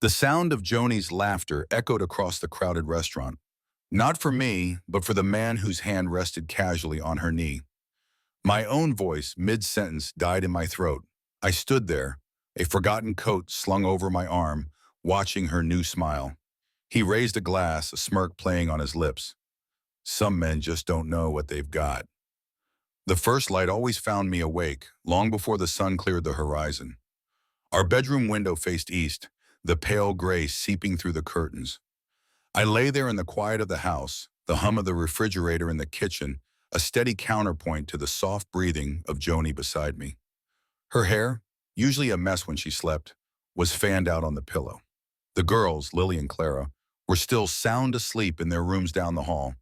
The sound of Joni's laughter echoed across the crowded restaurant. Not for me, but for the man whose hand rested casually on her knee. My own voice, mid-sentence, died in my throat. I stood there, a forgotten coat slung over my arm, watching her new smile. He raised a glass, a smirk playing on his lips. Some men just don't know what they've got. The first light always found me awake, long before the sun cleared the horizon. Our bedroom window faced east, the pale gray seeping through the curtains. I lay there in the quiet of the house, the hum of the refrigerator in the kitchen, a steady counterpoint to the soft breathing of Joni beside me. Her hair, usually a mess when she slept, was fanned out on the pillow. The girls, Lily and Clara, were still sound asleep in their rooms down the hall.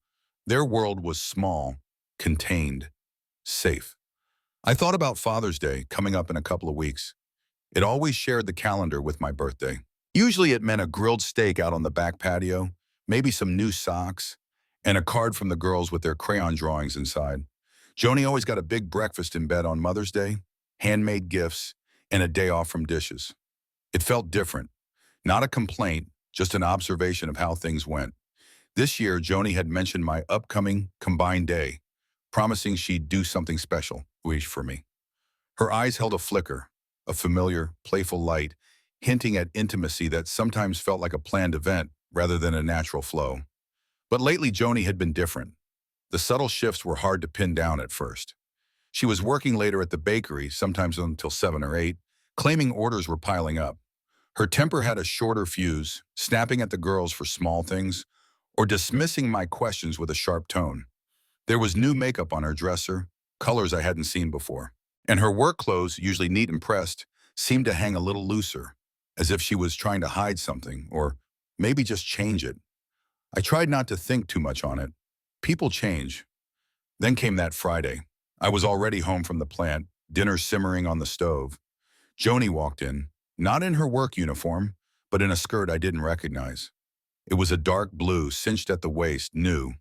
Their world was small, contained, safe. I thought about Father's Day coming up in a couple of weeks. It always shared the calendar with my birthday. Usually it meant a grilled steak out on the back patio, maybe some new socks, and a card from the girls with their crayon drawings inside. Joni always got a big breakfast in bed on Mother's Day, handmade gifts, and a day off from dishes. It felt different. Not a complaint, just an observation of how things went. This year, Joni had mentioned my upcoming combined day, promising she'd do something special, wish for me. Her eyes held a flicker, a familiar, playful light, hinting at intimacy that sometimes felt like a planned event rather than a natural flow. But lately, Joni had been different. The subtle shifts were hard to pin down at first. She was working later at the bakery, sometimes until 7 or 8, claiming orders were piling up. Her temper had a shorter fuse, snapping at the girls for small things, or dismissing my questions with a sharp tone. There was new makeup on her dresser, colors I hadn't seen before. And her work clothes, usually neat and pressed, seemed to hang a little looser, as if she was trying to hide something, or maybe just change it. I tried not to think too much on it. People change. Then came that Friday. I was already home from the plant, dinner simmering on the stove. Joni walked in, not in her work uniform, but in a skirt I didn't recognize. It was a dark blue, cinched at the waist, new.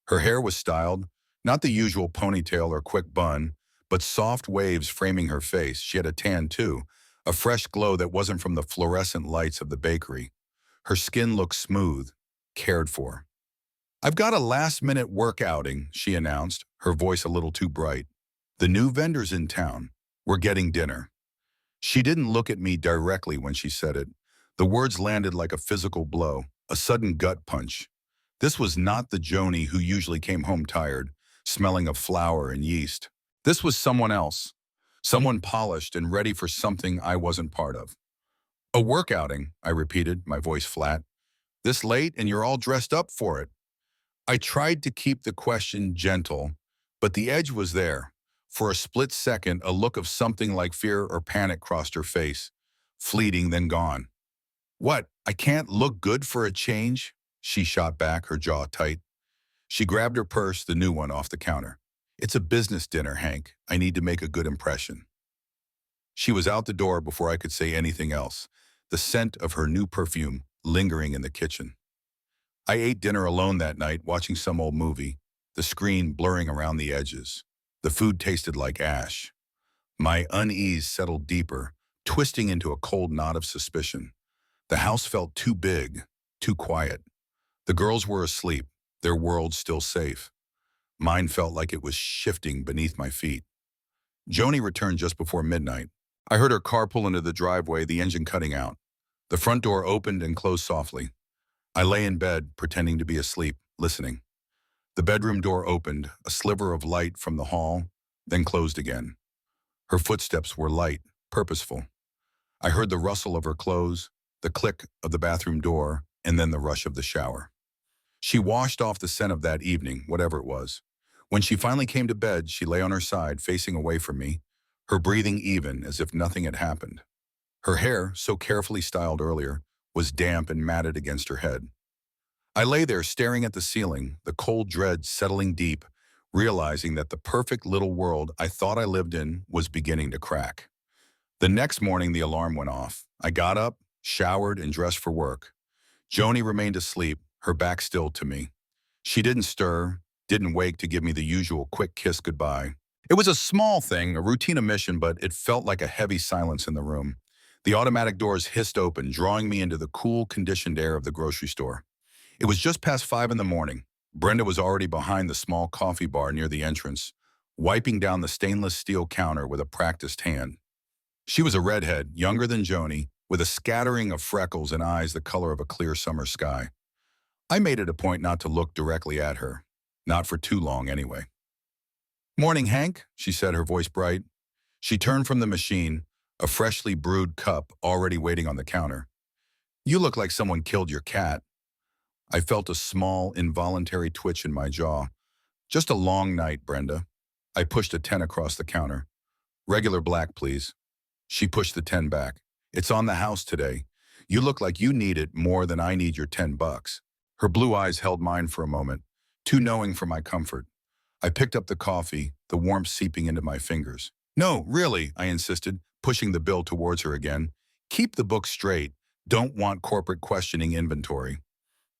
Her hair was styled, not the usual ponytail or quick bun, but soft waves framing her face. She had a tan too, a fresh glow that wasn't from the fluorescent lights of the bakery. Her skin looked smooth, cared for. "I've got a last-minute work outing," she announced, her voice a little too bright. "The new vendors in town. We're getting dinner." She didn't look at me directly when she said it. The words landed like a physical blow, a sudden gut punch. This was not the Joni who usually came home tired, smelling of flour and yeast. This was someone else, someone polished and ready for something I wasn't part of. "A work outing," I repeated, my voice flat. "This late and you're all dressed up for it." I tried to keep the question gentle, but the edge was there. For a split second, a look of something like fear or panic crossed her face, fleeting then gone. "What, I can't look good for a change?" she shot back, her jaw tight. She grabbed her purse, the new one, off the counter. "It's a business dinner, Hank. I need to make a good impression." She was out the door before I could say anything else, the scent of her new perfume lingering in the kitchen. I ate dinner alone that night, watching some old movie, the screen blurring around the edges. The food tasted like ash. My unease settled deeper, twisting into a cold knot of suspicion. The house felt too big, too quiet. The girls were asleep, their world still safe. Mine felt like it was shifting beneath my feet. Joni returned just before midnight. I heard her car pull into the driveway, the engine cutting out. The front door opened and closed softly. I lay in bed, pretending to be asleep, listening. The bedroom door opened, a sliver of light from the hall, then closed again. Her footsteps were light, purposeful. I heard the rustle of her clothes, the click of the bathroom door, and then the rush of the shower. She washed off the scent of that evening, whatever it was. When she finally came to bed, she lay on her side, facing away from me, her breathing even, as if nothing had happened. Her hair, so carefully styled earlier, was damp and matted against her head. I lay there staring at the ceiling, the cold dread settling deep, realizing that the perfect little world I thought I lived in was beginning to crack. The next morning, the alarm went off. I got up, showered, and dressed for work. Joni remained asleep, her back still to me. She didn't stir, didn't wake to give me the usual quick kiss goodbye. It was a small thing, a routine omission, but it felt like a heavy silence in the room. The automatic doors hissed open, drawing me into the cool, conditioned air of the grocery store. It was just past 5 in the morning. Brenda was already behind the small coffee bar near the entrance, wiping down the stainless steel counter with a practiced hand. She was a redhead, younger than Joni, with a scattering of freckles and eyes the color of a clear summer sky. I made it a point not to look directly at her. Not for too long, anyway. "Morning, Hank," she said, her voice bright. She turned from the machine, a freshly brewed cup already waiting on the counter. "You look like someone killed your cat." I felt a small, involuntary twitch in my jaw. "Just a long night, Brenda." I pushed a 10 across the counter. "Regular black, please." She pushed the 10 back. "It's on the house today. You look like you need it more than I need your $10. Her blue eyes held mine for a moment, too knowing for my comfort. I picked up the coffee, the warmth seeping into my fingers. "No, really," I insisted, pushing the bill towards her again. "Keep the book straight. Don't want corporate questioning inventory."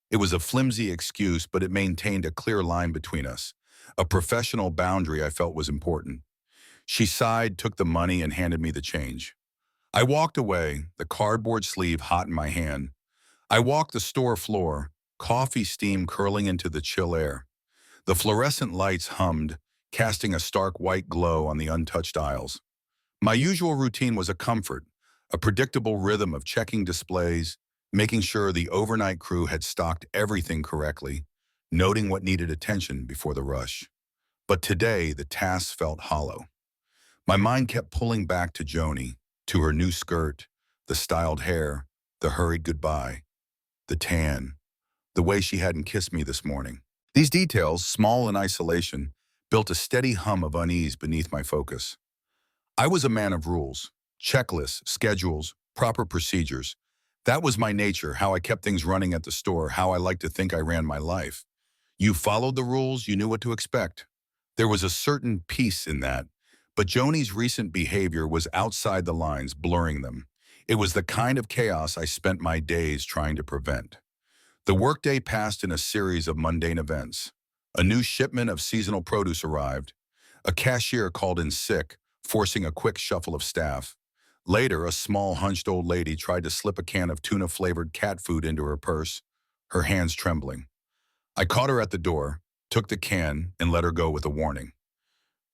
It was a flimsy excuse, but it maintained a clear line between us, a professional boundary I felt was important. She sighed, took the money, and handed me the change. I walked away, the cardboard sleeve hot in my hand. I walked the store floor, coffee steam curling into the chill air. The fluorescent lights hummed, casting a stark white glow on the untouched aisles. My usual routine was a comfort, a predictable rhythm of checking displays, making sure the overnight crew had stocked everything correctly, noting what needed attention before the rush. But today, the task felt hollow. My mind kept pulling back to Joni, to her new skirt, the styled hair, the hurried goodbye, the tan, the way she hadn't kissed me this morning. These details, small in isolation, built a steady hum of unease beneath my focus. I was a man of rules, checklists, schedules, proper procedures. That was my nature, how I kept things running at the store, how I liked to think I ran my life. You followed the rules, you knew what to expect. There was a certain peace in that, but Joni's recent behavior was outside the lines, blurring them. It was the kind of chaos I spent my days trying to prevent. The workday passed in a series of mundane events. A new shipment of seasonal produce arrived. A cashier called in sick, forcing a quick shuffle of staff. Later, a small, hunched old lady tried to slip a can of tuna-flavored cat food into her purse, her hands trembling. I caught her at the door, took the can, and let her go with a warning.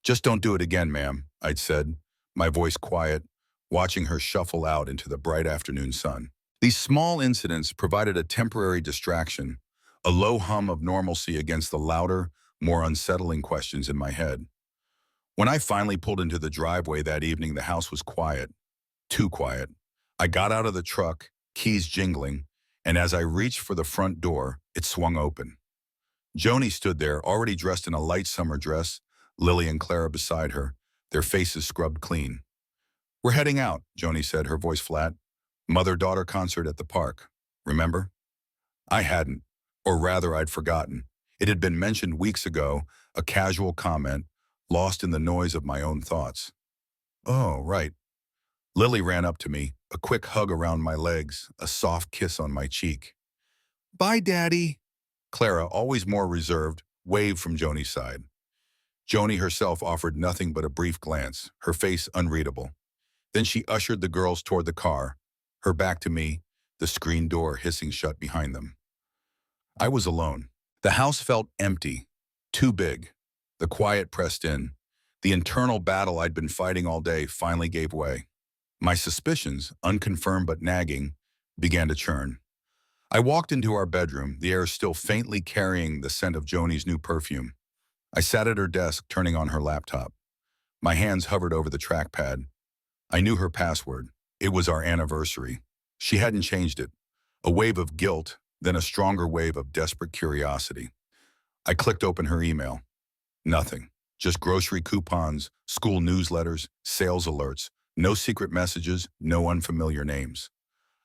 "Just don't do it again, ma'am," I'd said, my voice quiet, watching her shuffle out into the bright afternoon sun. These small incidents provided a temporary distraction, a low hum of normalcy against the louder, more unsettling questions in my head. When I finally pulled into the driveway that evening, the house was quiet. Too quiet. I got out of the truck, keys jingling, and as I reached for the front door, it swung open. Joni stood there, already dressed in a light summer dress, Lily and Clara beside her, their faces scrubbed clean. "We're heading out," Joni said, her voice flat. "Mother-daughter concert at the park. Remember?" I hadn't, or rather I'd forgotten. It had been mentioned weeks ago, a casual comment, lost in the noise of my own thoughts. "Oh, right." Lily ran up to me, a quick hug around my legs, a soft kiss on my cheek. "Bye, Daddy." Clara, always more reserved, waved from Joni's side. Joni herself offered nothing but a brief glance, her face unreadable. Then she ushered the girls toward the car, her back to me, the screen door hissing shut behind them. I was alone. The house felt empty, too big. The quiet pressed in. The internal battle I'd been fighting all day finally gave way. My suspicions, unconfirmed but nagging, began to churn. I walked into our bedroom, the air still faintly carrying the scent of Joni's new perfume. I sat at her desk, turning on her laptop. My hands hovered over the trackpad. I knew her password. It was our anniversary. She hadn't changed it. A wave of guilt, then a stronger wave of desperate curiosity. I clicked open her email. Nothing. Just grocery coupons, school newsletters, sales alerts. No secret messages, no unfamiliar names.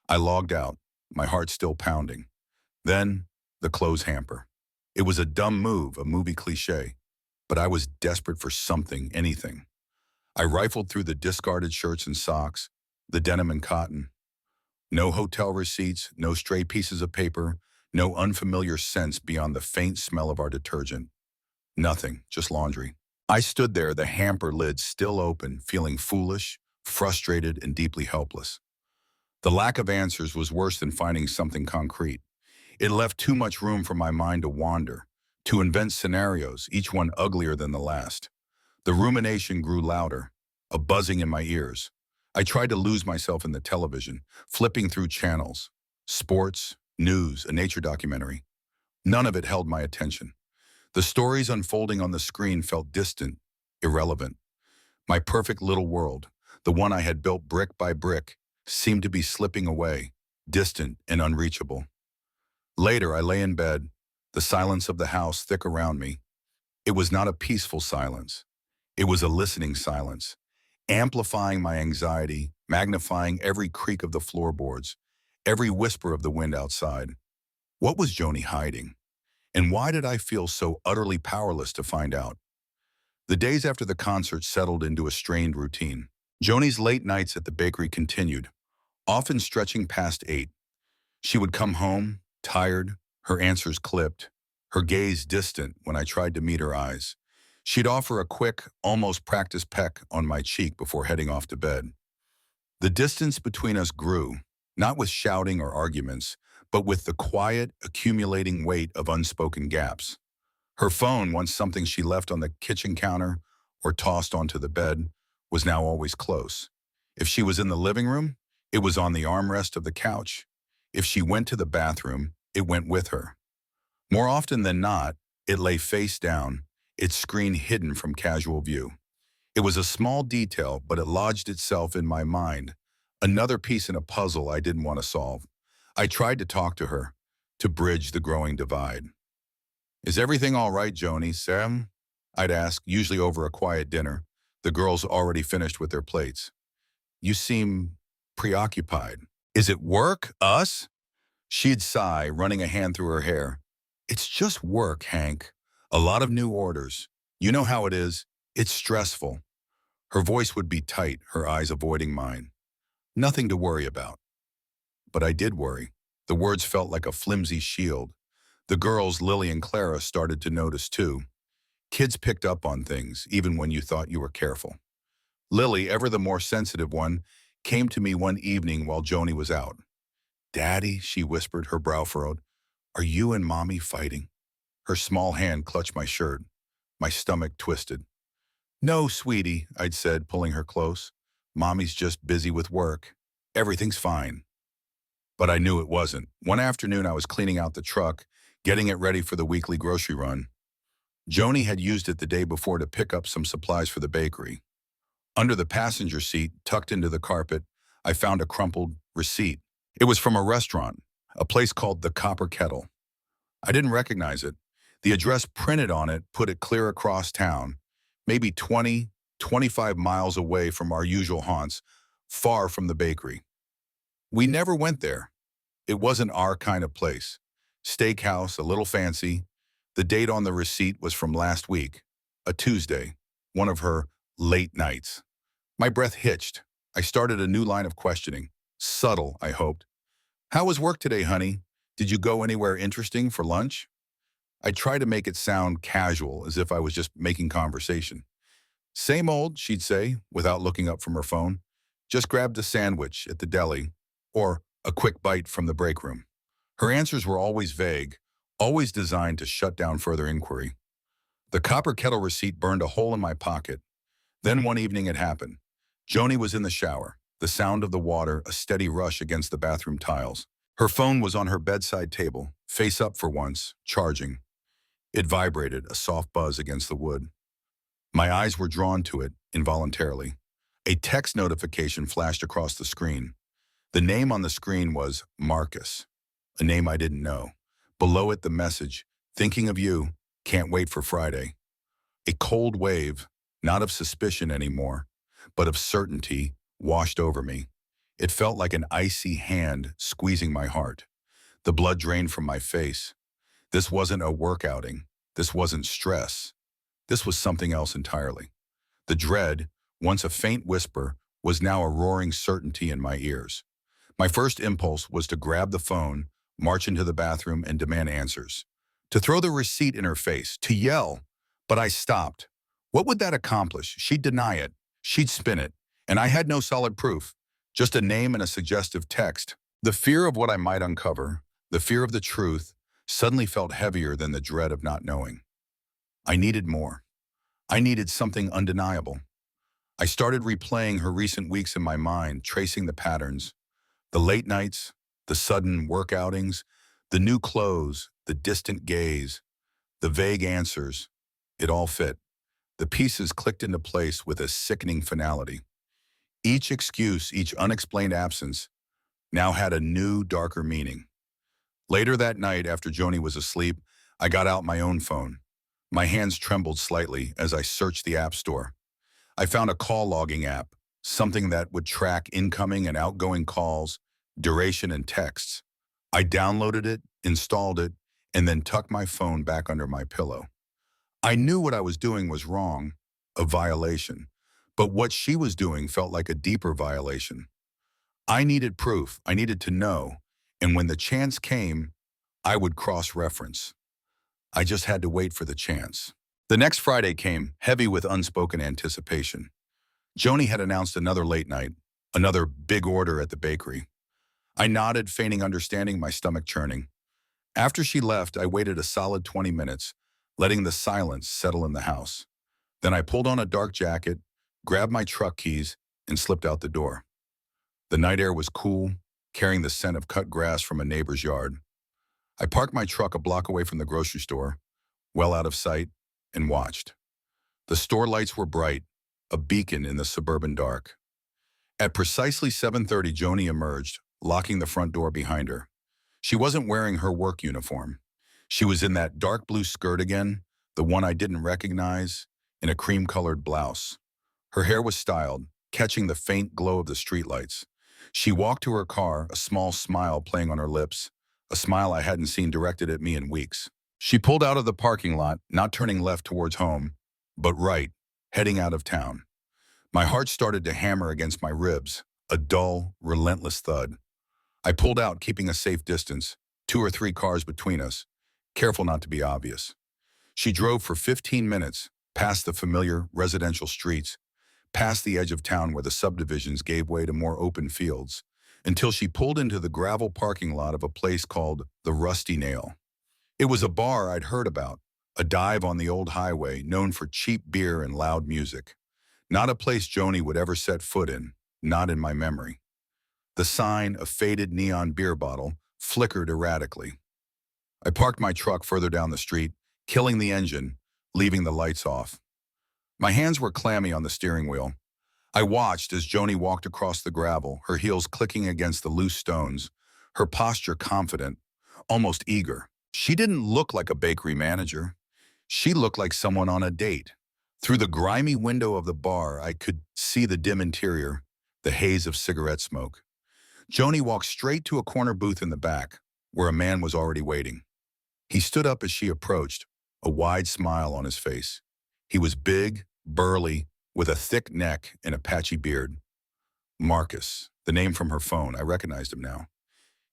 I logged out, my heart still pounding. Then, the clothes hamper. It was a dumb move, a movie cliche. But I was desperate for something, anything. I rifled through the discarded shirts and socks, the denim and cotton. No hotel receipts, no stray pieces of paper, no unfamiliar scents beyond the faint smell of our detergent. Nothing, just laundry. I stood there, the hamper lid still open, feeling foolish, frustrated, and deeply helpless. The lack of answers was worse than finding something concrete. It left too much room for my mind to wander, to invent scenarios, each one uglier than the last. The rumination grew louder, a buzzing in my ears. I tried to lose myself in the television, flipping through channels. Sports, news, a nature documentary. None of it held my attention. The stories unfolding on the screen felt distant, irrelevant. My perfect little world, the one I had built brick by brick, seemed to be slipping away, distant and unreachable. Later, I lay in bed, the silence of the house thick around me. It was not a peaceful silence. It was a listening silence, amplifying my anxiety, magnifying every creak of the floorboards, every whisper of the wind outside. What was Joni hiding? And why did I feel so utterly powerless to find out? The days after the concert settled into a strained routine. Joni's late nights at the bakery continued, often stretching past 8. She would come home, tired, her answers clipped, her gaze distant when I tried to meet her eyes. She'd offer a quick, almost practiced peck on my cheek before heading off to bed. The distance between us grew, not with shouting or arguments, but with the quiet, accumulating weight of unspoken gaps. Her phone, once something she left on the kitchen counter or tossed onto the bed, was now always close. If she was in the living room, it was on the armrest of the couch. If she went to the bathroom, it went with her. More often than not, it lay face down, its screen hidden from casual view. It was a small detail, but it lodged itself in my mind, another piece in a puzzle I didn't want to solve. I tried to talk to her, to bridge the growing divide. "Is everything all right, Joni, Sam?" I'd ask, usually over a quiet dinner, the girls already finished with their plates. "You seem preoccupied." "Is it work? Us?" She'd sigh, running a hand through her hair. "It's just work, Hank. A lot of new orders. You know how it is. It's stressful." Her voice would be tight, her eyes avoiding mine. Nothing to worry about. But I did worry. The words felt like a flimsy shield. The girls, Lily and Clara, started to notice too. Kids picked up on things, even when you thought you were careful. Lily, ever the more sensitive one, came to me one evening while Joni was out. "Daddy," she whispered, her brow furrowed, "are you and Mommy fighting?" Her small hand clutched my shirt. My stomach twisted. "No, sweetie," I'd said, pulling her close. "Mommy's just busy with work. Everything's fine." But I knew it wasn't. One afternoon, I was cleaning out the truck, getting it ready for the weekly grocery run. Joni had used it the day before to pick up some supplies for the bakery. Under the passenger seat, tucked into the carpet, I found a crumpled receipt. It was from a restaurant, a place called the Copper Kettle. I didn't recognize it. The address printed on it put it clear across town, maybe 20, 25 miles away from our usual haunts, far from the bakery. We never went there. It wasn't our kind of place. Steakhouse, a little fancy. The date on the receipt was from last week, a Tuesday, one of her late nights. My breath hitched. I started a new line of questioning. Subtle, I hoped. "How was work today, honey? Did you go anywhere interesting for lunch?" I tried to make it sound casual, as if I was just making conversation. "Same old," she'd say, without looking up from her phone. "Just grabbed a sandwich at the deli," or a quick bite from the break room. Her answers were always vague, always designed to shut down further inquiry. The Copper Kettle receipt burned a hole in my pocket. Then one evening it happened. Joni was in the shower, the sound of the water a steady rush against the bathroom tiles. Her phone was on her bedside table, face up for once, charging. It vibrated, a soft buzz against the wood. My eyes were drawn to it, involuntarily. A text notification flashed across the screen. The name on the screen was Marcus, a name I didn't know. Below it, the message, "Thinking of you, can't wait for Friday." A cold wave, not of suspicion anymore, but of certainty, washed over me. It felt like an icy hand squeezing my heart. The blood drained from my face. This wasn't a work outing. This wasn't stress. This was something else entirely. The dread, once a faint whisper, was now a roaring certainty in my ears. My first impulse was to grab the phone, march into the bathroom, and demand answers. To throw the receipt in her face, to yell. But I stopped. What would that accomplish? She'd deny it. She'd spin it. And I had no solid proof. Just a name and a suggestive text. The fear of what I might uncover, the fear of the truth, suddenly felt heavier than the dread of not knowing. I needed more. I needed something undeniable. I started replaying her recent weeks in my mind, tracing the patterns. The late nights, the sudden work outings, the new clothes, the distant gaze, the vague answers. It all fit. The pieces clicked into place with a sickening finality. Each excuse, each unexplained absence, now had a new, darker meaning. Later that night, after Joni was asleep, I got out my own phone. My hands trembled slightly as I searched the App Store. I found a call logging app, something that would track incoming and outgoing calls, duration, and texts. I downloaded it, installed it, and then tucked my phone back under my pillow. I knew what I was doing was wrong, a violation, but what she was doing felt like a deeper violation. I needed proof, I needed to know, and when the chance came, I would cross-reference. I just had to wait for the chance. The next Friday came, heavy with unspoken anticipation. Joni had announced another late night, another big order at the bakery. I nodded, feigning understanding, my stomach churning. After she left, I waited a solid 20 minutes, letting the silence settle in the house. Then I pulled on a dark jacket, grabbed my truck keys, and slipped out the door. The night air was cool, carrying the scent of cut grass from a neighbor's yard. I parked my truck a block away from the grocery store, well out of sight, and watched. The store lights were bright, a beacon in the suburban dark. At precisely 7:30, Joni emerged, locking the front door behind her. She wasn't wearing her work uniform. She was in that dark blue skirt again, the one I didn't recognize, in a cream-colored blouse. Her hair was styled, catching the faint glow of the streetlights. She walked to her car, a small smile playing on her lips, a smile I hadn't seen directed at me in weeks. She pulled out of the parking lot, not turning left towards home, but right, heading out of town. My heart started to hammer against my ribs, a dull, relentless thud. I pulled out, keeping a safe distance, 2 or 3 cars between us, careful not to be obvious. She drove for 15 minutes, past the familiar residential streets, past the edge of town where the subdivisions gave way to more open fields, until she pulled into the gravel parking lot of a place called the Rusty Nail. It was a bar I'd heard about, a dive on the old highway known for cheap beer and loud music. Not a place Joni would ever set foot in, not in my memory. The sign, a faded neon beer bottle, flickered erratically. I parked my truck further down the street, killing the engine, leaving the lights off. My hands were clammy on the steering wheel. I watched as Joni walked across the gravel, her heels clicking against the loose stones, her posture confident, almost eager. She didn't look like a bakery manager. She looked like someone on a date. Through the grimy window of the bar, I could see the dim interior, the haze of cigarette smoke. Joni walked straight to a corner booth in the back, where a man was already waiting. He stood up as she approached, a wide smile on his face. He was big, burly, with a thick neck and a patchy beard. Marcus, the name from her phone, I recognized him now.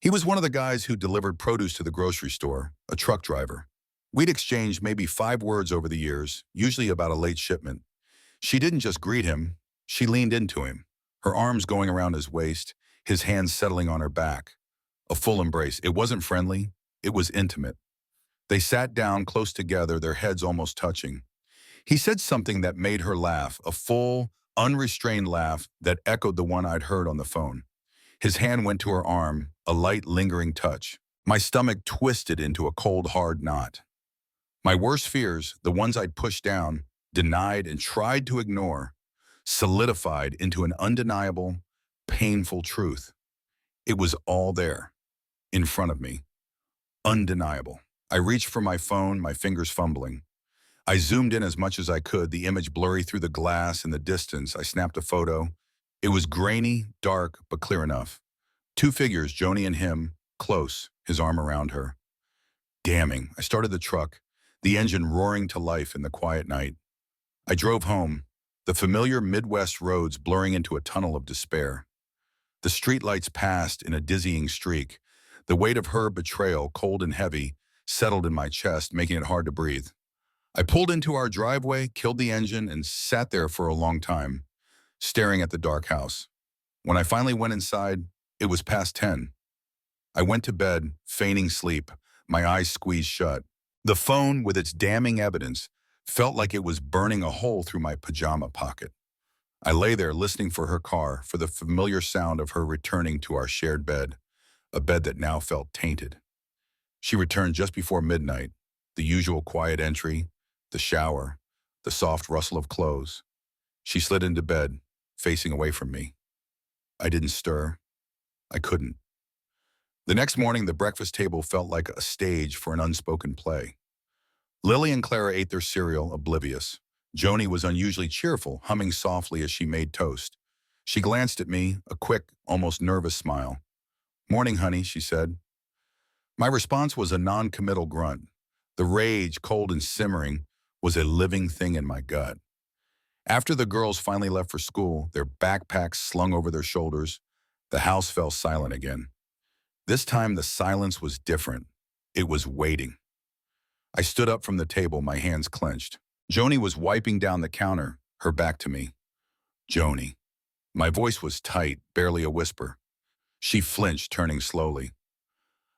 He was one of the guys who delivered produce to the grocery store, a truck driver. We'd exchanged maybe 5 words over the years, usually about a late shipment. She didn't just greet him, she leaned into him, her arms going around his waist, his hands settling on her back. A full embrace. It wasn't friendly, it was intimate. They sat down close together, their heads almost touching. He said something that made her laugh, a full, unrestrained laugh that echoed the one I'd heard on the phone. His hand went to her arm, a light, lingering touch. My stomach twisted into a cold, hard knot. My worst fears, the ones I'd pushed down, denied, and tried to ignore, solidified into an undeniable, painful truth. It was all there, in front of me, undeniable. I reached for my phone, my fingers fumbling. I zoomed in as much as I could, the image blurry through the glass in the distance. I snapped a photo. It was grainy, dark, but clear enough. 2 figures, Joni and him, close, his arm around her. Damning. I started the truck, the engine roaring to life in the quiet night. I drove home, the familiar Midwest roads blurring into a tunnel of despair. The streetlights passed in a dizzying streak. The weight of her betrayal, cold and heavy, settled in my chest, making it hard to breathe. I pulled into our driveway, killed the engine, and sat there for a long time, staring at the dark house. When I finally went inside, it was past 10. I went to bed, feigning sleep, my eyes squeezed shut. The phone, with its damning evidence, felt like it was burning a hole through my pajama pocket. I lay there listening for her car, for the familiar sound of her returning to our shared bed, a bed that now felt tainted. She returned just before midnight, the usual quiet entry, the shower, the soft rustle of clothes. She slid into bed, facing away from me. I didn't stir. I couldn't. The next morning, the breakfast table felt like a stage for an unspoken play. Lily and Clara ate their cereal, oblivious. Joni was unusually cheerful, humming softly as she made toast. She glanced at me, a quick, almost nervous smile. "Morning, honey," she said. My response was a non-committal grunt. The rage, cold and simmering, was a living thing in my gut. After the girls finally left for school, their backpacks slung over their shoulders, the house fell silent again. This time the silence was different. It was waiting. I stood up from the table, my hands clenched. Joni was wiping down the counter, her back to me. Joni. My voice was tight, barely a whisper. She flinched, turning slowly.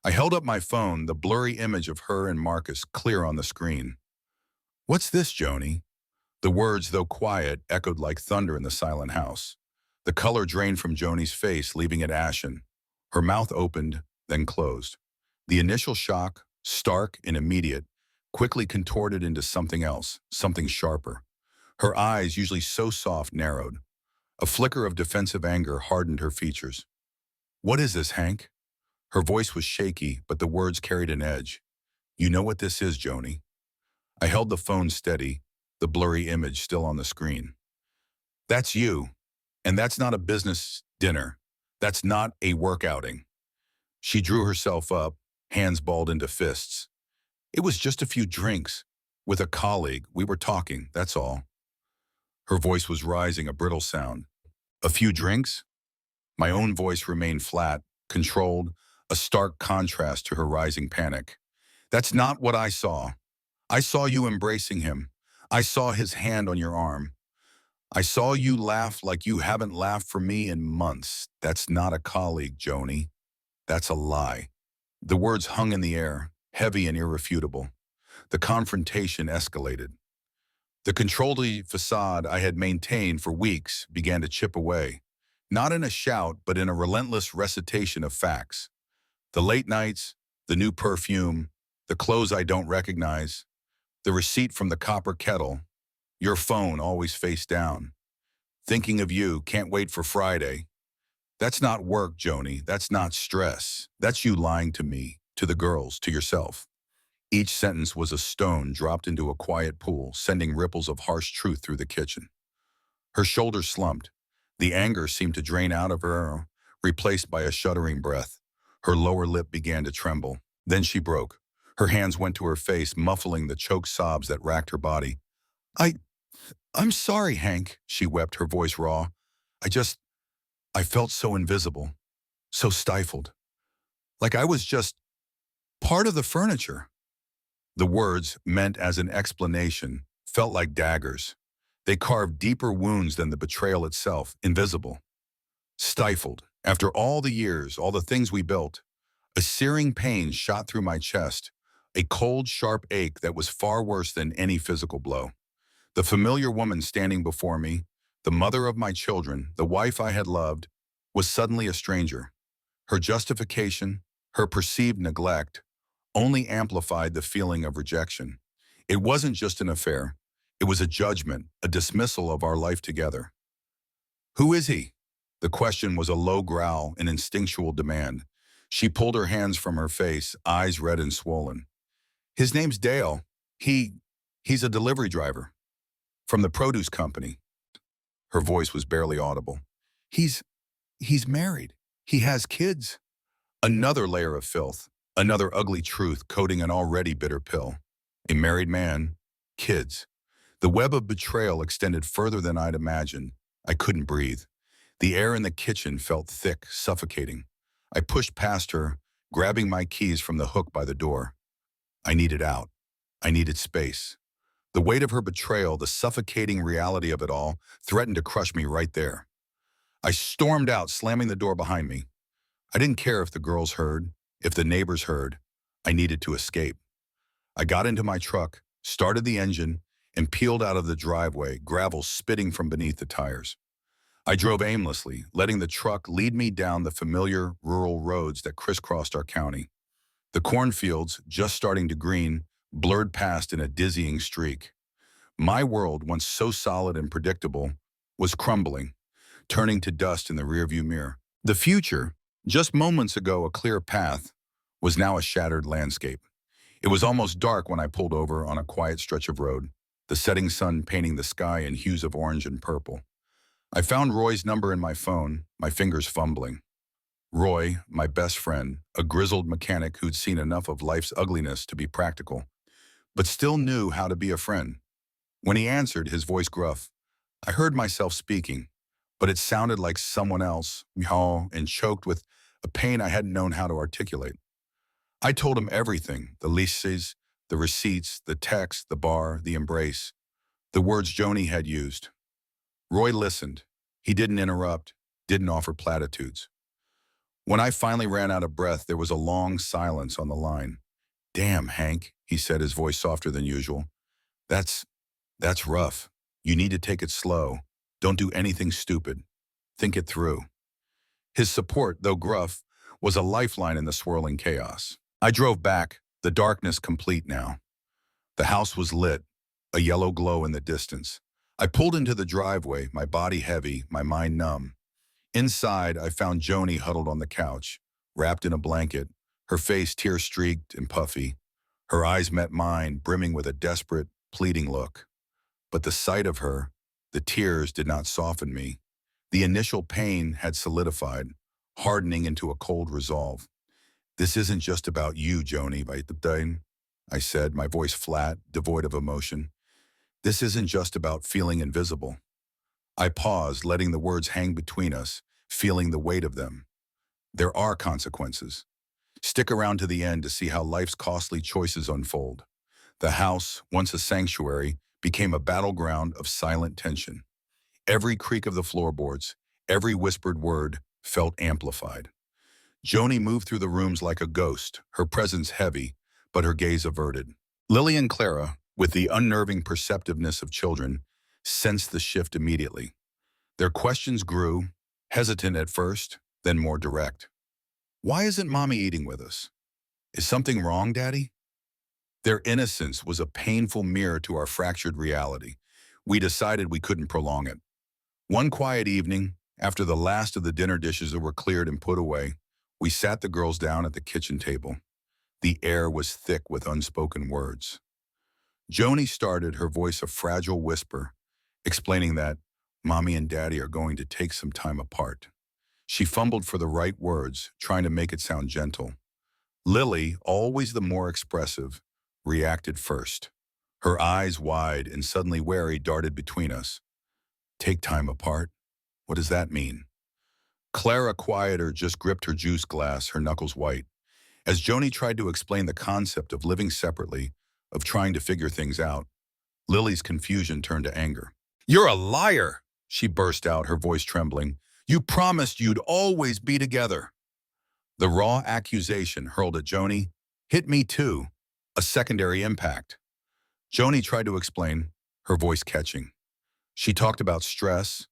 I held up my phone, the blurry image of her and Marcus clear on the screen. "What's this, Joni?" The words, though quiet, echoed like thunder in the silent house. The color drained from Joni's face, leaving it ashen. Her mouth opened, then closed. The initial shock, stark and immediate, quickly contorted into something else, something sharper. Her eyes, usually so soft, narrowed. A flicker of defensive anger hardened her features. "What is this, Hank?" Her voice was shaky, but the words carried an edge. "You know what this is, Joni." I held the phone steady, the blurry image still on the screen. "That's you, and that's not a business dinner. That's not a work outing." She drew herself up, hands balled into fists. "It was just a few drinks. With a colleague, we were talking, that's all." Her voice was rising, a brittle sound. "A few drinks?" My own voice remained flat, controlled, a stark contrast to her rising panic. "That's not what I saw. I saw you embracing him. I saw his hand on your arm. I saw you laugh like you haven't laughed for me in months. That's not a colleague, Joni. That's a lie." The words hung in the air, heavy and irrefutable. The confrontation escalated. The controlled facade I had maintained for weeks began to chip away, not in a shout, but in a relentless recitation of facts. The late nights, the new perfume, the clothes I don't recognize, the receipt from the copper kettle, your phone always face down. Thinking of you, can't wait for Friday. That's not work, Joni. That's not stress. That's you lying to me, to the girls, to yourself. Each sentence was a stone dropped into a quiet pool, sending ripples of harsh truth through the kitchen. Her shoulders slumped. The anger seemed to drain out of her, replaced by a shuddering breath. Her lower lip began to tremble. Then she broke. Her hands went to her face, muffling the choked sobs that racked her body. I, I'm sorry, Hank," she wept, her voice raw. I felt so invisible, so stifled. Like I was just part of the furniture." The words, meant as an explanation, felt like daggers. They carved deeper wounds than the betrayal itself, invisible. Stifled. After all the years, all the things we built, a searing pain shot through my chest, a cold, sharp ache that was far worse than any physical blow. The familiar woman standing before me, the mother of my children, the wife I had loved, was suddenly a stranger. Her justification, her perceived neglect, only amplified the feeling of rejection. It wasn't just an affair. It was a judgment, a dismissal of our life together. "Who is he?" The question was a low growl, an instinctual demand. She pulled her hands from her face, eyes red and swollen. "His name's Dale. He's a delivery driver. From the produce company." Her voice was barely audible. He's married. He has kids." Another layer of filth, another ugly truth coating an already bitter pill. A married man, kids. The web of betrayal extended further than I'd imagined. I couldn't breathe. The air in the kitchen felt thick, suffocating. I pushed past her, grabbing my keys from the hook by the door. I needed out. I needed space. The weight of her betrayal, the suffocating reality of it all, threatened to crush me right there. I stormed out, slamming the door behind me. I didn't care if the girls heard, if the neighbors heard. I needed to escape. I got into my truck, started the engine, and peeled out of the driveway, gravel spitting from beneath the tires. I drove aimlessly, letting the truck lead me down the familiar rural roads that crisscrossed our county. The cornfields, just starting to green, blurred past in a dizzying streak. My world, once so solid and predictable, was crumbling, turning to dust in the rearview mirror. The future, just moments ago a clear path, was now a shattered landscape. It was almost dark when I pulled over on a quiet stretch of road, the setting sun painting the sky in hues of orange and purple. I found Roy's number in my phone, my fingers fumbling. Roy, my best friend, a grizzled mechanic who'd seen enough of life's ugliness to be practical, but still knew how to be a friend. When he answered, his voice gruff, I heard myself speaking, but it sounded like someone else, meow, and choked with a pain I hadn't known how to articulate. I told him everything, the leases, the receipts, the text, the bar, the embrace, the words Joni had used. Roy listened. He didn't interrupt, didn't offer platitudes. When I finally ran out of breath, there was a long silence on the line. Damn, Hank, he said, his voice softer than usual. That's rough. You need to take it slow. Don't do anything stupid. Think it through. His support, though gruff, was a lifeline in the swirling chaos. I drove back, the darkness complete now. The house was lit, a yellow glow in the distance. I pulled into the driveway, my body heavy, my mind numb. Inside, I found Joni huddled on the couch, wrapped in a blanket, her face tear-streaked and puffy. Her eyes met mine, brimming with a desperate, pleading look. But the sight of her, the tears did not soften me. The initial pain had solidified, hardening into a cold resolve. This isn't just about you, Joni, I said, my voice flat, devoid of emotion. This isn't just about feeling invisible. I paused, letting the words hang between us, feeling the weight of them. There are consequences. Stick around to the end to see how life's costly choices unfold. The house, once a sanctuary, became a battleground of silent tension. Every creak of the floorboards, every whispered word felt amplified. Joni moved through the rooms like a ghost, her presence heavy, but her gaze averted. Lily and Clara, with the unnerving perceptiveness of children, sensed the shift immediately. Their questions grew, hesitant at first, then more direct. Why isn't Mommy eating with us? Is something wrong, Daddy? Their innocence was a painful mirror to our fractured reality. We decided we couldn't prolong it. One quiet evening, after the last of the dinner dishes were cleared and put away, we sat the girls down at the kitchen table. The air was thick with unspoken words. Joni started, her voice a fragile whisper, explaining that Mommy and Daddy are going to take some time apart. She fumbled for the right words, trying to make it sound gentle. Lily, always the more expressive, reacted first. Her eyes wide and suddenly wary darted between us. Take time apart? What does that mean? Clara, quieter, just gripped her juice glass, her knuckles white. As Joni tried to explain the concept of living separately, of trying to figure things out, Lily's confusion turned to anger. You're a liar, she burst out, her voice trembling. You promised you'd always be together. The raw accusation hurled at Joni hit me too, a secondary impact. Joni tried to explain, her voice catching. She talked about stress,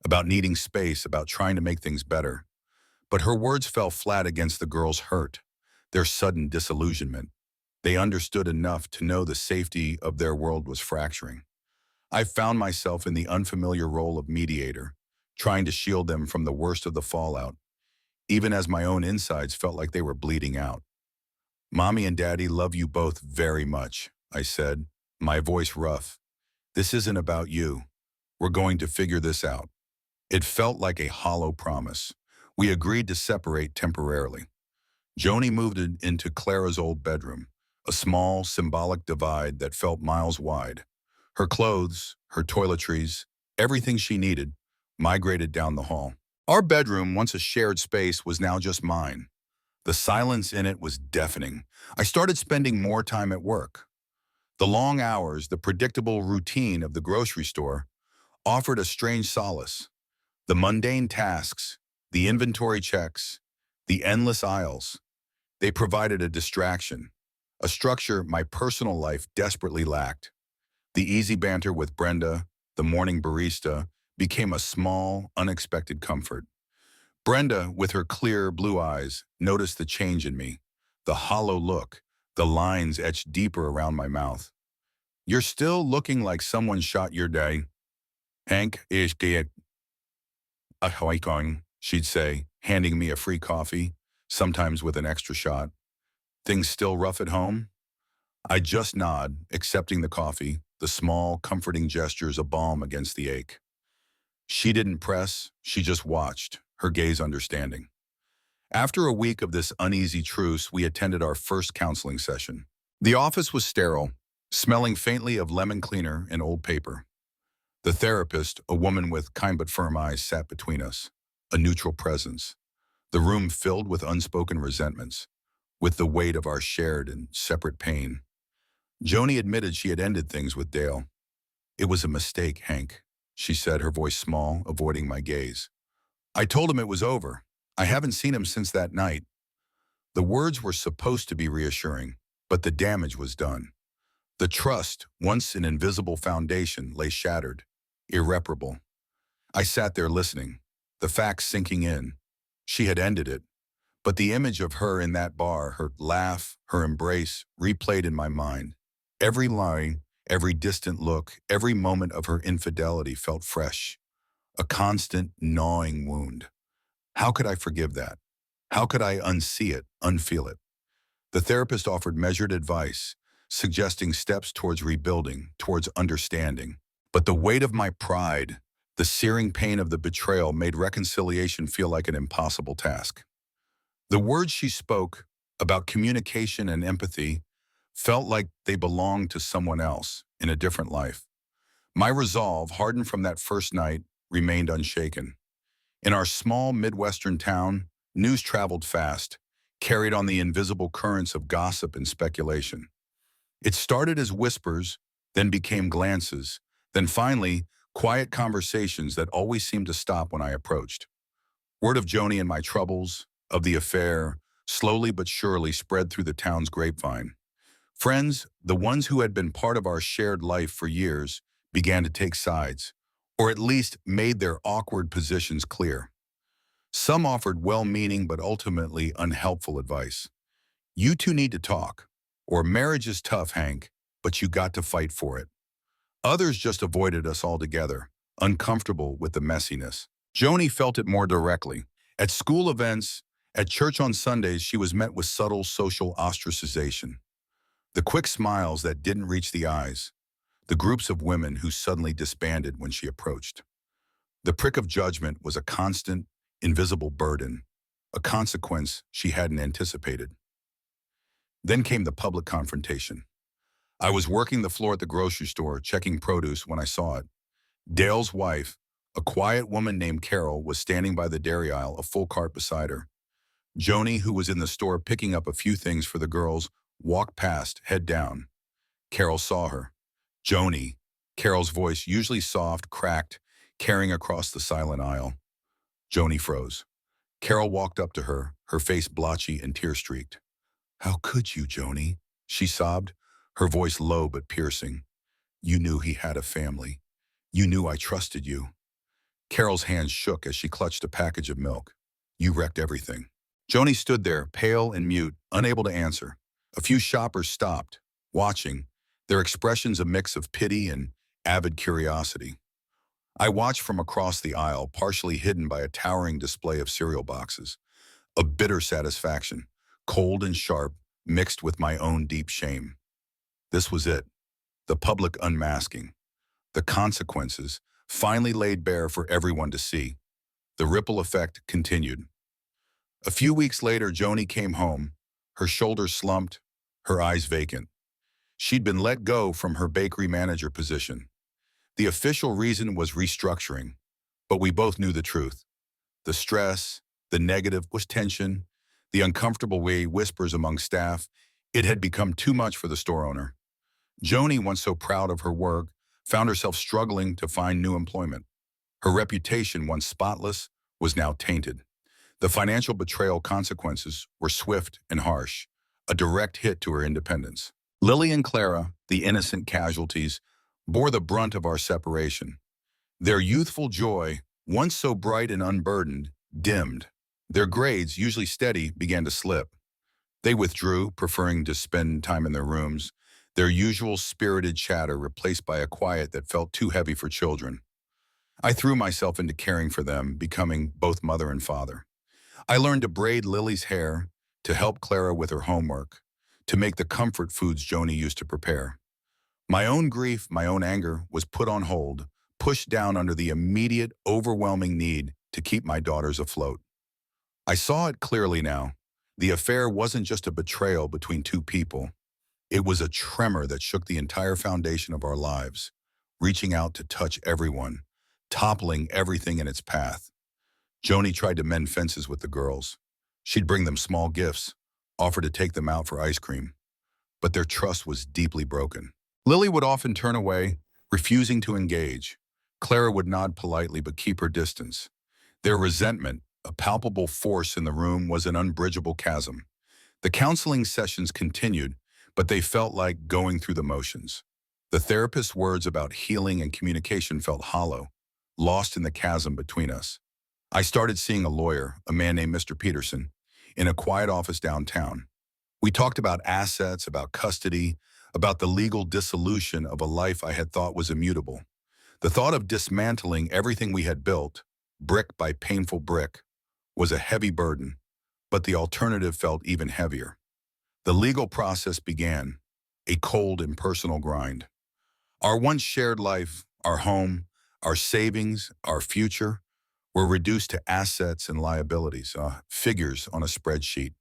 about needing space, about trying to make things better. But her words fell flat against the girls' hurt, their sudden disillusionment. They understood enough to know the safety of their world was fracturing. I found myself in the unfamiliar role of mediator, trying to shield them from the worst of the fallout, even as my own insides felt like they were bleeding out. Mommy and Daddy love you both very much, I said, my voice rough. This isn't about you. We're going to figure this out. It felt like a hollow promise. We agreed to separate temporarily. Joni moved into Clara's old bedroom, a small, symbolic divide that felt miles wide. Her clothes, her toiletries, everything she needed, migrated down the hall. Our bedroom, once a shared space, was now just mine. The silence in it was deafening. I started spending more time at work. The long hours, the predictable routine of the grocery store, offered a strange solace. The mundane tasks, the inventory checks, the endless aisles, they provided a distraction, a structure my personal life desperately lacked. The easy banter with Brenda, the morning barista, became a small, unexpected comfort. Brenda, with her clear blue eyes, noticed the change in me, the hollow look, the lines etched deeper around my mouth. You're still looking like someone shot your day. Hank is get a hoikong, she'd say, handing me a free coffee, sometimes with an extra shot. Things still rough at home? I just nod, accepting the coffee, the small, comforting gestures a balm against the ache. She didn't press, she just watched, her gaze understanding. After a week of this uneasy truce, we attended our first counseling session. The office was sterile, smelling faintly of lemon cleaner and old paper. The therapist, a woman with kind but firm eyes, sat between us, a neutral presence. The room filled with unspoken resentments, with the weight of our shared and separate pain. Joni admitted she had ended things with Dale. It was a mistake, Hank, she said, her voice small, avoiding my gaze. I told him it was over. I haven't seen him since that night. The words were supposed to be reassuring, but the damage was done. The trust, once an invisible foundation, lay shattered, irreparable. I sat there listening, the facts sinking in. She had ended it, but the image of her in that bar, her laugh, her embrace, replayed in my mind. Every line, every distant look, every moment of her infidelity felt fresh, a constant, gnawing wound. How could I forgive that? How could I unsee it, unfeel it? The therapist offered measured advice, suggesting steps towards rebuilding, towards understanding. But the weight of my pride, the searing pain of the betrayal made reconciliation feel like an impossible task. The words she spoke about communication and empathy felt like they belonged to someone else in a different life. My resolve, hardened from that first night, remained unshaken. In our small Midwestern town, news traveled fast, carried on the invisible currents of gossip and speculation. It started as whispers, then became glances, then finally, quiet conversations that always seemed to stop when I approached. Word of Joni and my troubles, of the affair, slowly but surely spread through the town's grapevine. Friends, the ones who had been part of our shared life for years, began to take sides, or at least made their awkward positions clear. Some offered well-meaning but ultimately unhelpful advice. You two need to talk, or marriage is tough, Hank, but you got to fight for it. Others just avoided us altogether, uncomfortable with the messiness. Joni felt it more directly. At school events, at church on Sundays, she was met with subtle social ostracization. The quick smiles that didn't reach the eyes, the groups of women who suddenly disbanded when she approached. The prick of judgment was a constant, invisible burden, a consequence she hadn't anticipated. Then came the public confrontation. I was working the floor at the grocery store, checking produce when I saw it. Dale's wife, a quiet woman named Carol, was standing by the dairy aisle, a full cart beside her. Joni, who was in the store picking up a few things for the girls, walked past, head down. Carol saw her. Joni, Carol's voice, usually soft, cracked, carrying across the silent aisle. Joni froze. Carol walked up to her, her face blotchy and tear-streaked. How could you, Joni? She sobbed, her voice low but piercing. You knew he had a family. You knew I trusted you. Carol's hands shook as she clutched a package of milk. You wrecked everything. Joni stood there, pale and mute, unable to answer. A few shoppers stopped, watching, their expressions a mix of pity and avid curiosity. I watched from across the aisle, partially hidden by a towering display of cereal boxes. A bitter satisfaction, cold and sharp, mixed with my own deep shame. This was it, the public unmasking. The consequences, finally laid bare for everyone to see. The ripple effect continued. A few weeks later, Joni came home, her shoulders slumped, her eyes vacant. She'd been let go from her bakery manager position. The official reason was restructuring, but we both knew the truth. The stress, the negative was tension, the uncomfortable whispers among staff. It had become too much for the store owner. Joni, once so proud of her work, found herself struggling to find new employment. Her reputation, once spotless, was now tainted. The financial betrayal consequences were swift and harsh, a direct hit to her independence. Lily and Clara, the innocent casualties, bore the brunt of our separation. Their youthful joy, once so bright and unburdened, dimmed. Their grades, usually steady, began to slip. They withdrew, preferring to spend time in their rooms, their usual spirited chatter replaced by a quiet that felt too heavy for children. I threw myself into caring for them, becoming both mother and father. I learned to braid Lily's hair, to help Clara with her homework, to make the comfort foods Joni used to prepare. My own grief, my own anger was put on hold, pushed down under the immediate, overwhelming need to keep my daughters afloat. I saw it clearly now. The affair wasn't just a betrayal between two people. It was a tremor that shook the entire foundation of our lives, reaching out to touch everyone, toppling everything in its path. Joni tried to mend fences with the girls. She'd bring them small gifts, offer to take them out for ice cream. But their trust was deeply broken. Lily would often turn away, refusing to engage. Clara would nod politely but keep her distance. Their resentment, a palpable force in the room, was an unbridgeable chasm. The counseling sessions continued, but they felt like going through the motions. The therapist's words about healing and communication felt hollow, lost in the chasm between us. I started seeing a lawyer, a man named Mr. Peterson, in a quiet office downtown. We talked about assets, about custody, about the legal dissolution of a life I had thought was immutable. The thought of dismantling everything we had built, brick by painful brick, was a heavy burden, but the alternative felt even heavier. The legal process began, a cold, impersonal grind. Our once shared life, our home, our savings, our future, were reduced to assets and liabilities, figures on a spreadsheet.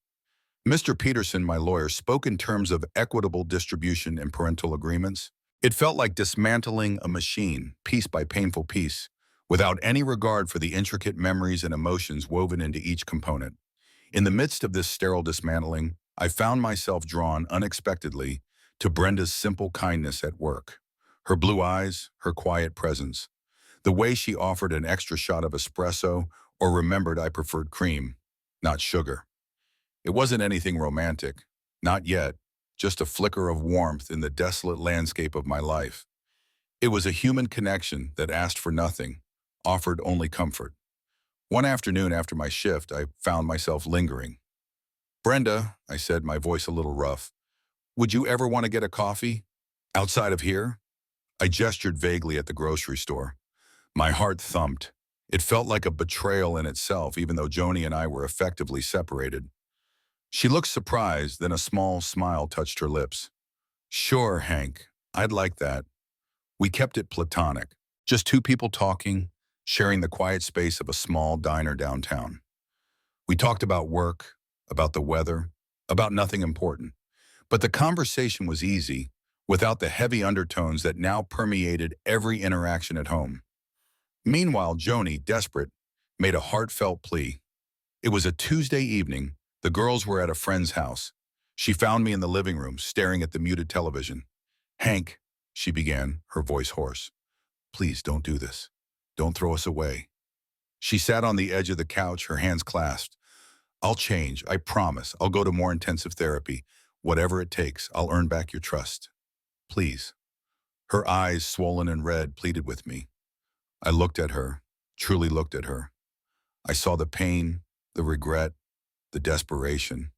Mr. Peterson, my lawyer, spoke in terms of equitable distribution and parental agreements. It felt like dismantling a machine, piece by painful piece, without any regard for the intricate memories and emotions woven into each component. In the midst of this sterile dismantling, I found myself drawn unexpectedly to Brenda's simple kindness at work. Her blue eyes, her quiet presence, the way she offered an extra shot of espresso or remembered I preferred cream, not sugar. It wasn't anything romantic, not yet, just a flicker of warmth in the desolate landscape of my life. It was a human connection that asked for nothing, offered only comfort. One afternoon after my shift, I found myself lingering. "Brenda," I said, my voice a little rough, "would you ever want to get a coffee? Outside of here?" I gestured vaguely at the grocery store. My heart thumped. It felt like a betrayal in itself, even though Joni and I were effectively separated. She looked surprised, then a small smile touched her lips. "Sure, Hank, I'd like that." We kept it platonic, just two people talking, sharing the quiet space of a small diner downtown. We talked about work, about the weather, about nothing important. But the conversation was easy, without the heavy undertones that now permeated every interaction at home. Meanwhile, Joni, desperate, made a heartfelt plea. It was a Tuesday evening. The girls were at a friend's house. She found me in the living room, staring at the muted television. "Hank," she began, her voice hoarse, "please don't do this. Don't throw us away." She sat on the edge of the couch, her hands clasped. "I'll change, I promise. I'll go to more intensive therapy. Whatever it takes, I'll earn back your trust. Please." Her eyes, swollen and red, pleaded with me. I looked at her, truly looked at her. I saw the pain, the regret, the desperation.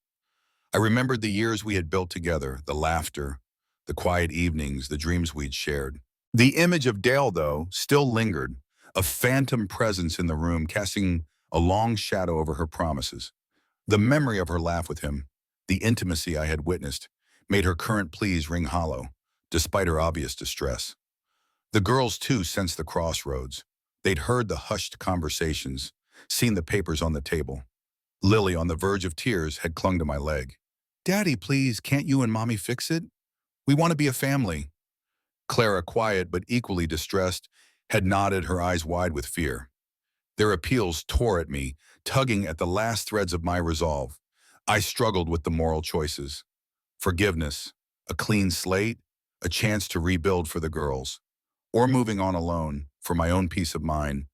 I remembered the years we had built together, the laughter, the quiet evenings, the dreams we'd shared. The image of Dale, though, still lingered, a phantom presence in the room, casting a long shadow over her promises. The memory of her laugh with him, the intimacy I had witnessed, made her current pleas ring hollow, despite her obvious distress. The girls, too, sensed the crossroads. They'd heard the hushed conversations, seen the papers on the table. Lily, on the verge of tears, had clung to my leg. "Daddy, please, can't you and Mommy fix it? We want to be a family." Clara, quiet but equally distressed, had nodded, her eyes wide with fear. Their appeals tore at me, tugging at the last threads of my resolve. I struggled with the moral choices. Forgiveness, a clean slate, a chance to rebuild for the girls, or moving on alone for my own peace of mind,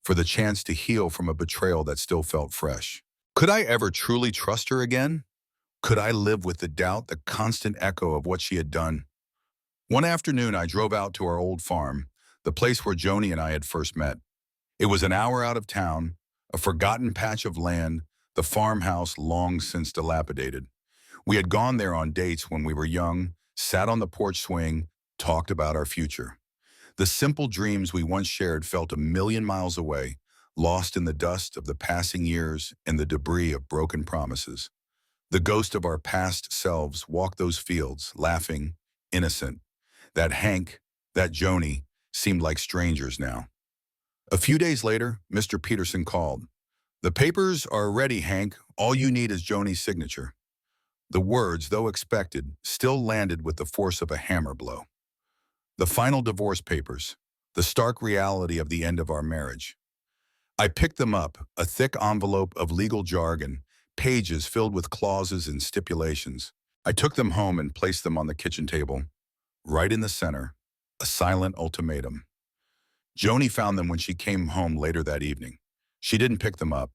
for the chance to heal from a betrayal that still felt fresh. Could I ever truly trust her again? Could I live with the doubt, the constant echo of what she had done? One afternoon, I drove out to our old farm, the place where Joni and I had first met. It was an hour out of town, a forgotten patch of land, the farmhouse long since dilapidated. We had gone there on dates when we were young, sat on the porch swing, talked about our future. The simple dreams we once shared felt a million miles away, lost in the dust of the passing years and the debris of broken promises. The ghost of our past selves walked those fields, laughing, innocent. That Hank, that Joni, seemed like strangers now. A few days later, Mr. Peterson called. "The papers are ready, Hank. All you need is Joni's signature." The words, though expected, still landed with the force of a hammer blow. The final divorce papers, the stark reality of the end of our marriage. I picked them up, a thick envelope of legal jargon, pages filled with clauses and stipulations. I took them home and placed them on the kitchen table. Right in the center, a silent ultimatum. Joni found them when she came home later that evening. She didn't pick them up.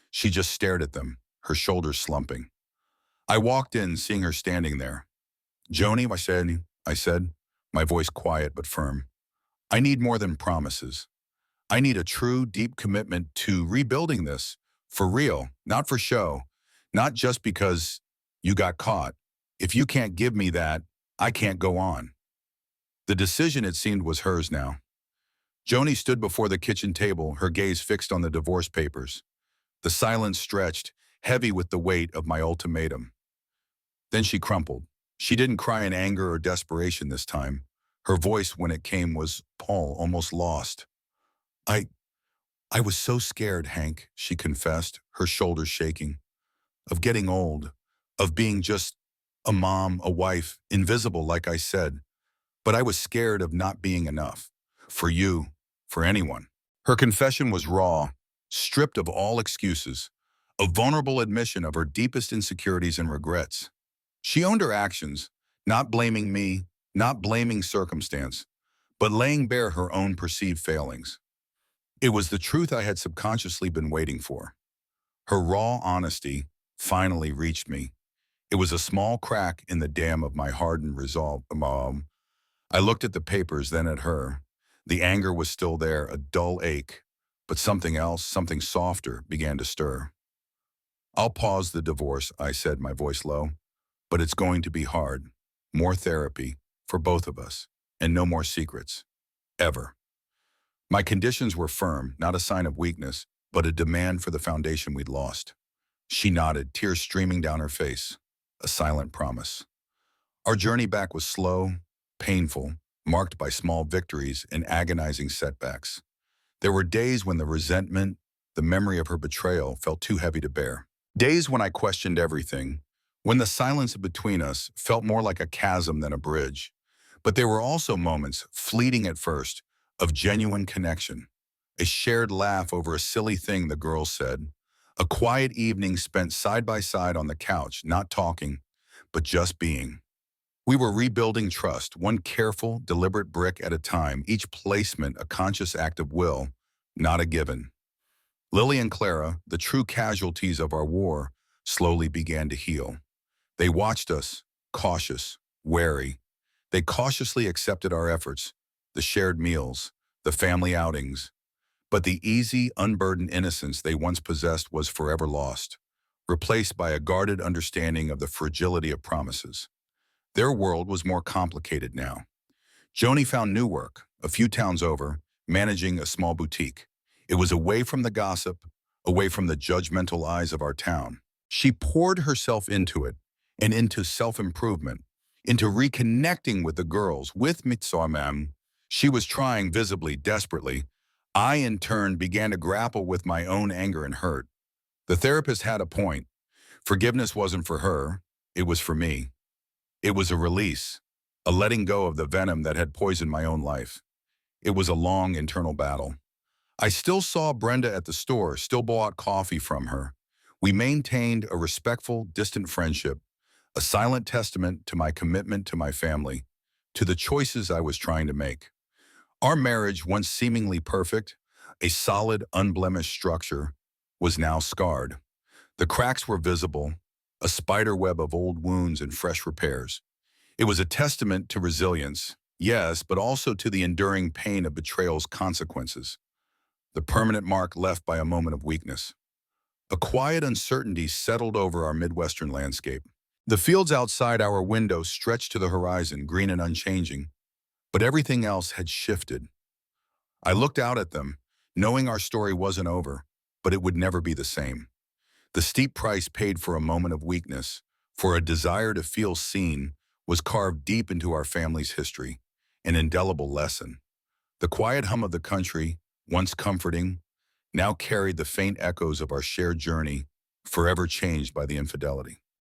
She just stared at them, her shoulders slumping. I walked in, seeing her standing there. "Joni," I said, my voice quiet but firm. "I need more than promises. I need a true, deep commitment to rebuilding this, for real, not for show, not just because you got caught. If you can't give me that, I can't go on." The decision, it seemed, was hers now. Joni stood before the kitchen table, her gaze fixed on the divorce papers. The silence stretched, heavy with the weight of my ultimatum. Then she crumpled. She didn't cry in anger or desperation this time. Her voice, when it came, was almost lost. I was so scared, Hank," she confessed, her shoulders shaking. "Of getting old, of being just a mom, a wife, invisible, like I said. But I was scared of not being enough. For you, for anyone." Her confession was raw, stripped of all excuses, a vulnerable admission of her deepest insecurities and regrets. She owned her actions, not blaming me, not blaming circumstance, but laying bare her own perceived failings. It was the truth I had subconsciously been waiting for. Her raw honesty finally reached me. It was a small crack in the dam of my hardened resolve. I looked at the papers, then at her. The anger was still there, a dull ache, but something else, something softer, began to stir. "I'll pause the divorce," I said, my voice low. "But it's going to be hard. More therapy, for both of us, and no more secrets. Ever." My conditions were firm, not a sign of weakness, but a demand for the foundation we'd lost. She nodded, tears streaming down her face. A silent promise. Our journey back was slow, painful, marked by small victories and agonizing setbacks. There were days when the resentment, the memory of her betrayal, felt too heavy to bear. Days when I questioned everything, when the silence between us felt more like a chasm than a bridge. But there were also moments, fleeting at first, of genuine connection. A shared laugh over a silly thing the girls said. A quiet evening spent side by side on the couch, not talking, but just being. We were rebuilding trust, one careful, deliberate brick at a time, each placement a conscious act of will, not a given. Lily and Clara, the true casualties of our war, slowly began to heal. They watched us, cautious, wary. They cautiously accepted our efforts, the shared meals, the family outings. But the easy, unburdened innocence they once possessed was forever lost, replaced by a guarded understanding of the fragility of promises. Their world was more complicated now. Joni found new work, a few towns over, managing a small boutique. It was away from the gossip, away from the judgmental eyes of our town. She poured herself into it, and into self-improvement, into reconnecting with the girls, with Mitsuamam. She was trying visibly, desperately. I, in turn, began to grapple with my own anger and hurt. The therapist had a point. Forgiveness wasn't for her, it was for me. It was a release, a letting go of the venom that had poisoned my own life. It was a long internal battle. I still saw Brenda at the store, still bought coffee from her. We maintained a respectful, distant friendship, a silent testament to my commitment to my family, to the choices I was trying to make. Our marriage, once seemingly perfect, A solid, unblemished structure was now scarred. The cracks were visible, a spider web of old wounds and fresh repairs. It was a testament to resilience, yes, but also to the enduring pain of betrayal's consequences, the permanent mark left by a moment of weakness. A quiet uncertainty settled over our Midwestern landscape. The fields outside our window stretched to the horizon, green and unchanging, but everything else had shifted. I looked out at them, knowing our story wasn't over, but it would never be the same. The steep price paid for a moment of weakness, for a desire to feel seen, was carved deep into our family's history, an indelible lesson. The quiet hum of the country, once comforting, now carried the faint echoes of our shared journey, forever changed by the infidelity.